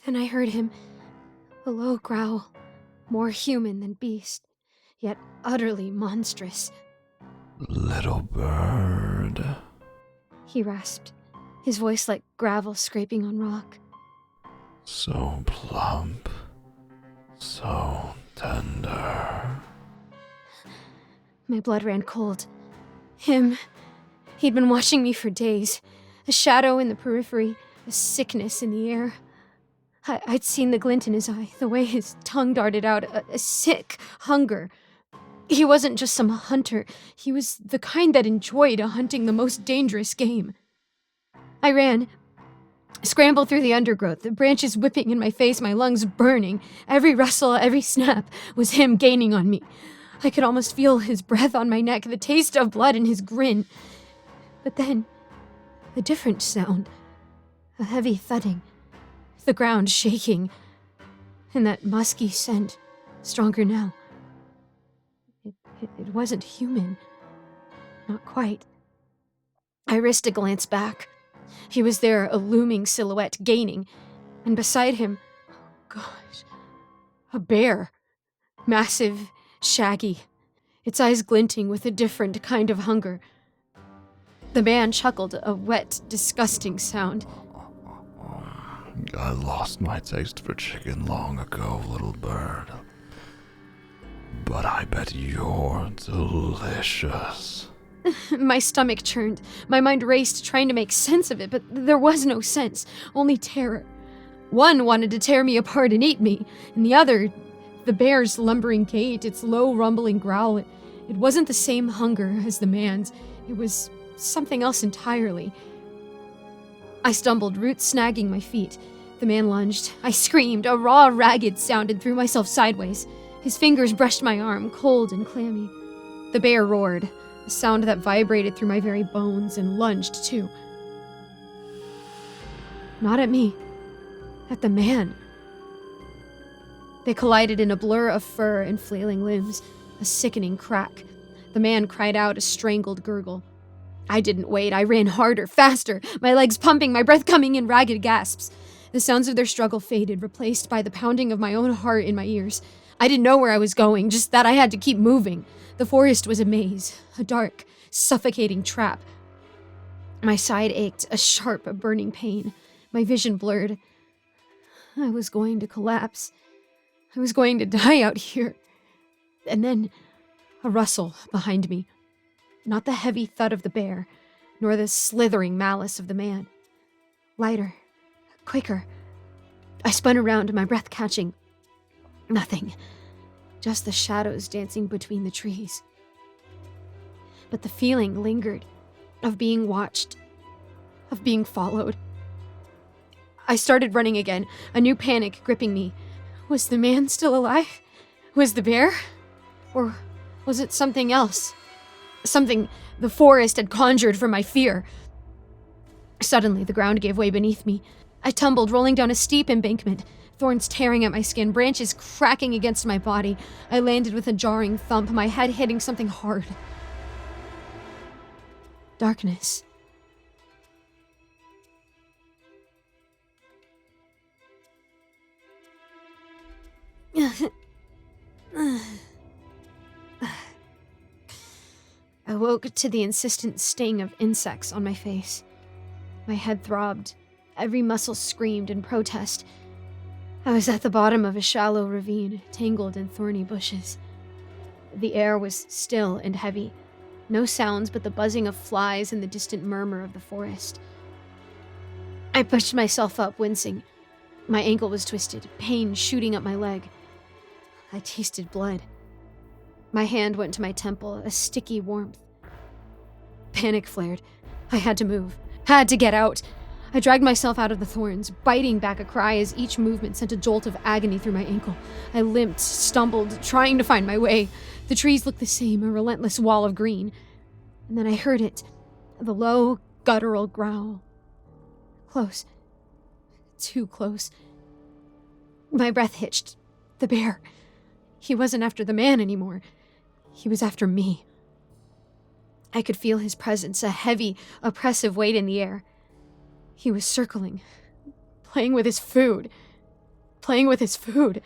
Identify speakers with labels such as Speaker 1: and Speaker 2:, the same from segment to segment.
Speaker 1: Then I heard him, a low growl, more human than beast, yet utterly monstrous.
Speaker 2: "Little bird,"
Speaker 1: he rasped, his voice like gravel scraping on rock.
Speaker 2: "So plump, so tender."
Speaker 1: My blood ran cold. Him. He'd been watching me for days. A shadow in the periphery, a sickness in the air. I'd seen the glint in his eye, the way his tongue darted out, a sick hunger. He wasn't just some hunter. He was the kind that enjoyed hunting the most dangerous game. I ran, scrambled through the undergrowth, the branches whipping in my face, my lungs burning. Every rustle, every snap was him gaining on me. I could almost feel his breath on my neck, the taste of blood in his grin. But then, a different sound. A heavy thudding. The ground shaking. And that musky scent, stronger now. It wasn't human. Not quite. I risked a glance back. He was there, a looming silhouette, gaining. And beside him, oh gosh, a bear. Massive, shaggy, its eyes glinting with a different kind of hunger. The man chuckled, a wet, disgusting sound.
Speaker 2: "I lost my taste for chicken long ago, little bird. But I bet you're delicious."
Speaker 1: My stomach churned. My mind raced, trying to make sense of it, but there was no sense, only terror. One wanted to tear me apart and eat me, and the other, the bear's lumbering gait, its low rumbling growl, it wasn't the same hunger as the man's. It was something else entirely. I stumbled, roots snagging my feet. The man lunged. I screamed. A raw, ragged sound and threw myself sideways. His fingers brushed my arm, cold and clammy. The bear roared, a sound that vibrated through my very bones, and lunged too. Not at me. At the man. They collided in a blur of fur and flailing limbs, a sickening crack. The man cried out, a strangled gurgle. I didn't wait. I ran harder, faster, my legs pumping, my breath coming in ragged gasps. The sounds of their struggle faded, replaced by the pounding of my own heart in my ears. I didn't know where I was going, just that I had to keep moving. The forest was a maze, a dark, suffocating trap. My side ached, a sharp, burning pain. My vision blurred. I was going to collapse. I was going to die out here. And then, a rustle behind me. Not the heavy thud of the bear, nor the slithering malice of the man. Lighter, quicker. I spun around, my breath catching. Nothing. Just the shadows dancing between the trees. But the feeling lingered, of being watched, of being followed. I started running again, a new panic gripping me. Was the man still alive? Was the bear? Or was it something else? Something the forest had conjured from my fear. Suddenly, the ground gave way beneath me. I tumbled, rolling down a steep embankment, thorns tearing at my skin, branches cracking against my body. I landed with a jarring thump, my head hitting something hard. Darkness. I woke to the insistent sting of insects on my face. My head throbbed. Every muscle screamed in protest. I was at the bottom of a shallow ravine, tangled in thorny bushes. The air was still and heavy. No sounds but the buzzing of flies and the distant murmur of the forest. I pushed myself up, wincing. My ankle was twisted, pain shooting up my leg. I tasted blood. My hand went to my temple, a sticky warmth. Panic flared. I had to move. Had to get out. I dragged myself out of the thorns, biting back a cry as each movement sent a jolt of agony through my ankle. I limped, stumbled, trying to find my way. The trees looked the same, a relentless wall of green. And then I heard it, the low, guttural growl. Close. Too close. My breath hitched. The bear. He wasn't after the man anymore. He was after me. I could feel his presence, a heavy, oppressive weight in the air. He was circling, playing with his food. playing with his food.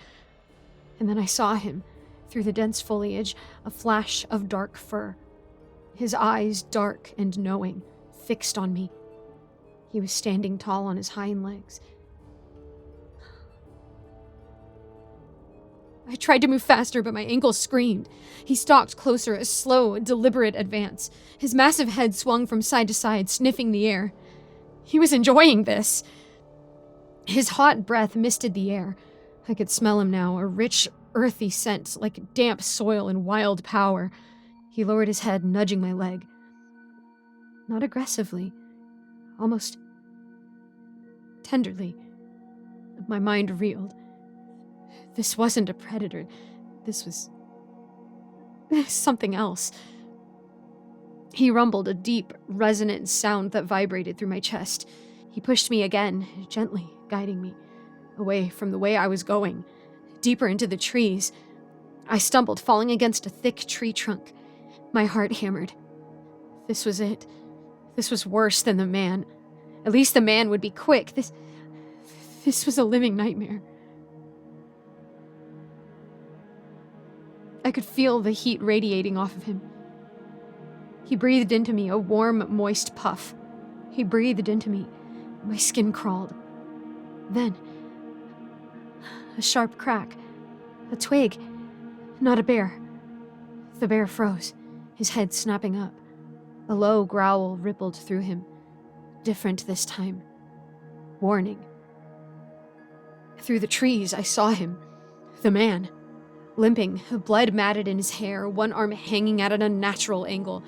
Speaker 1: And then I saw him, through the dense foliage, a flash of dark fur. His eyes, dark and knowing, fixed on me. He was standing tall on his hind legs. I tried to move faster, but my ankles screamed. He stalked closer, a slow, deliberate advance. His massive head swung from side to side, sniffing the air. He was enjoying this. His hot breath misted the air. I could smell him now, a rich, earthy scent, like damp soil and wild power. He lowered his head, nudging my leg. Not aggressively, almost tenderly. My mind reeled. This wasn't a predator. This was something else. He rumbled, a deep, resonant sound that vibrated through my chest. He pushed me again, gently guiding me, away from the way I was going, deeper into the trees. I stumbled, falling against a thick tree trunk. My heart hammered. This was it. This was worse than the man. At least the man would be quick. This was a living nightmare. I could feel the heat radiating off of him. He breathed into me, a warm, moist puff. He breathed into me. My skin crawled. Then, a sharp crack. A twig. Not a bear. The bear froze, his head snapping up. A low growl rippled through him. Different this time. Warning. Through the trees, I saw him. The man. Limping, blood matted in his hair, one arm hanging at an unnatural angle.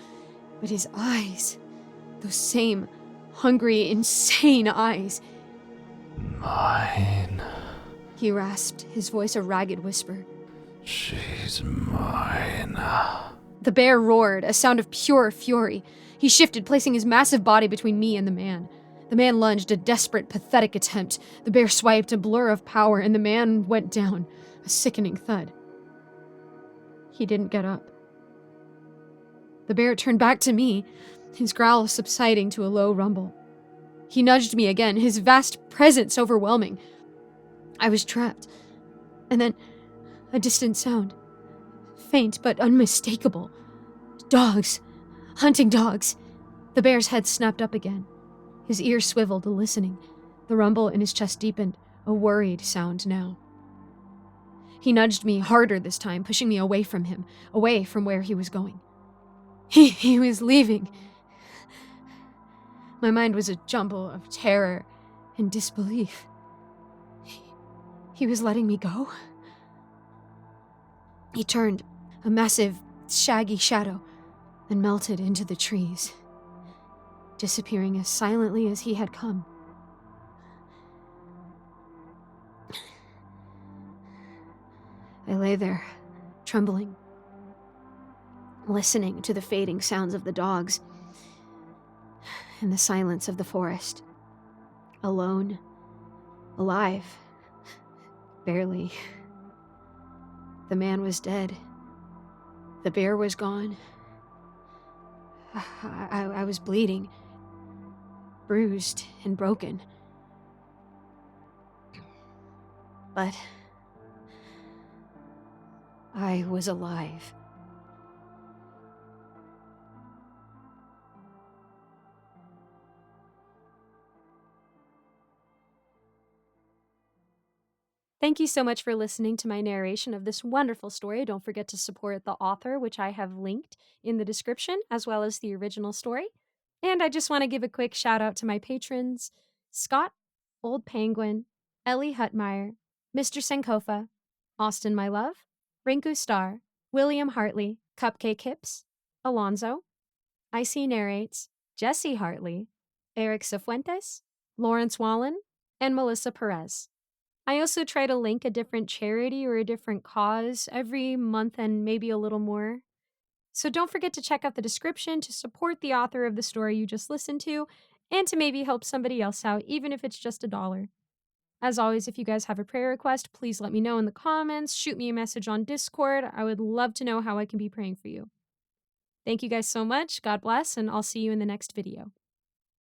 Speaker 1: But his eyes, those same hungry, insane eyes.
Speaker 2: Mine.
Speaker 1: He rasped, his voice a ragged whisper.
Speaker 2: She's mine.
Speaker 1: The bear roared, a sound of pure fury. He shifted, placing his massive body between me and the man. The man lunged, a desperate, pathetic attempt. The bear swiped, a blur of power, and the man went down, a sickening thud. He didn't get up. The bear turned back to me, his growl subsiding to a low rumble. He nudged me again, his vast presence overwhelming. I was trapped. And then, a distant sound. Faint but unmistakable. Dogs. Hunting dogs. The bear's head snapped up again. His ears swiveled, listening. The rumble in his chest deepened, a worried sound now. He nudged me harder this time, pushing me away from him, away from where he was going. He was leaving. My mind was a jumble of terror and disbelief. He was letting me go? He turned, a massive, shaggy shadow, and melted into the trees, disappearing as silently as he had come. I lay there, trembling, listening to the fading sounds of the dogs in the silence of the forest. Alone, alive, barely. The man was dead. The bear was gone. I was bleeding, bruised and broken. But I was alive. Thank you so much for listening to my narration of this wonderful story. Don't forget to support the author, which I have linked in the description, as well as the original story. And I just want to give a quick shout out to my patrons, Scott, Old Penguin, Ellie Hutmeyer, Mr. Sankofa, Austin My Love, Rinku Star, William Hartley, Cupcake Hips, Alonzo, Icy Narrates, Jesse Hartley, Eric Cifuentes, Lawrence Wallen, and Melissa Perez. I also try to link a different charity or a different cause every month and maybe a little more. So don't forget to check out the description to support the author of the story you just listened to and to maybe help somebody else out, even if it's just $1. As always, if you guys have a prayer request, please let me know in the comments, shoot me a message on Discord. I would love to know how I can be praying for you. Thank you guys so much. God bless, and I'll see you in the next video.